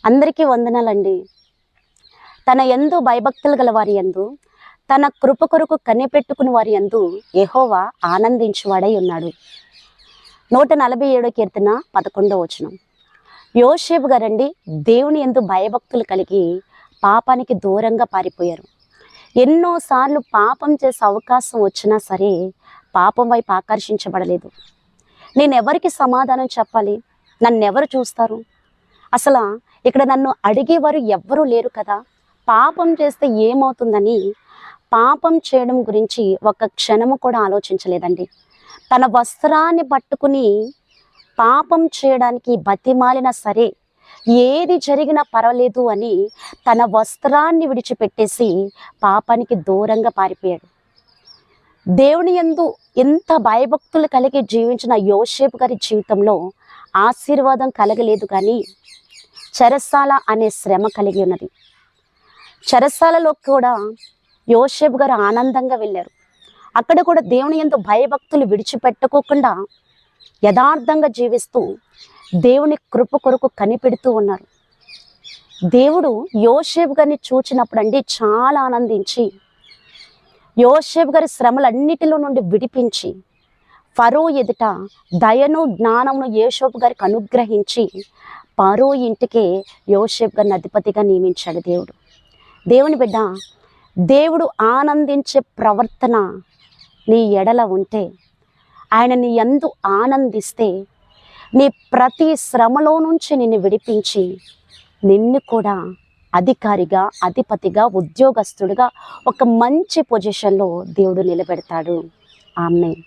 అందరికీ వందనాలండి. తన యందు భయభక్తులు గల వారి యందు, తన కృప కొరకు కనిపెట్టుకుని వారి యందు యెహోవా ఆనందించువాడై ఉన్నాడు. 147 కీర్తన 11వ వచనం. యోసేపు గారండి దేవుని యందు భయభక్తులు కలిగి పాపానికి దూరంగా పారిపోయారు. ఎన్నోసార్లు పాపం చేసే అవకాశం వచ్చినా సరే పాపం వైపు ఆకర్షించబడలేదు. నేనెవరికి సమాధానం చెప్పాలి? నన్నెవరు చూస్తారు? అసలు ఇక్కడ నన్ను అడిగేవారు ఎవ్వరూ లేరు కదా. పాపం చేస్తే ఏమవుతుందని పాపం చేయడం గురించి ఒక క్షణము కూడా ఆలోచించలేదండి. తన వస్త్రాన్ని పట్టుకుని పాపం చేయడానికి బతిమాలినా సరే ఏది జరిగినా పర్వాలేదు అని తన వస్త్రాన్ని విడిచిపెట్టేసి పాపానికి దూరంగా పారిపోయాడు. దేవుని యందు ఎంత భయభక్తులు కలిగి జీవించిన యోసేపు గారి జీవితంలో ఆశీర్వాదం కలగలేదు, కానీ చెరసాల అనే శ్రమ కలిగి ఉన్నది. చెరసాలలో కూడా యోసేపు గారు ఆనందంగా వెళ్ళారు. అక్కడ కూడా దేవుని యందు భయభక్తులు విడిచిపెట్టుకోకుండా యథార్థంగా జీవిస్తూ దేవుని కృప కొరకు కనిపెడుతూ ఉన్నారు. దేవుడు యోసేపు గారిని చూచినప్పుడు అండి చాలా ఆనందించి యోసేపు గారి శ్రమలన్నిటిలో నుండి విడిపించి ఫరో ఎదుట దయను జ్ఞానమును యోసేపు గారికి అనుగ్రహించి ఫరో ఇంటికే యోసేపు గారిని అధిపతిగా నియమించాడు దేవుడు. దేవుని బిడ్డ, దేవుడు ఆనందించే ప్రవర్తన నీ ఎడల ఉంటే, ఆయన నీ యందు ఆనందిస్తే, నీ ప్రతి శ్రమలో నుంచి నిన్ను విడిపించి నిన్ను కూడా అధికారిగా, అధిపతిగా, ఉద్యోగస్తుడిగా ఒక మంచి పొజిషన్లో దేవుడు నిలబెడతాడు. ఆమేన్.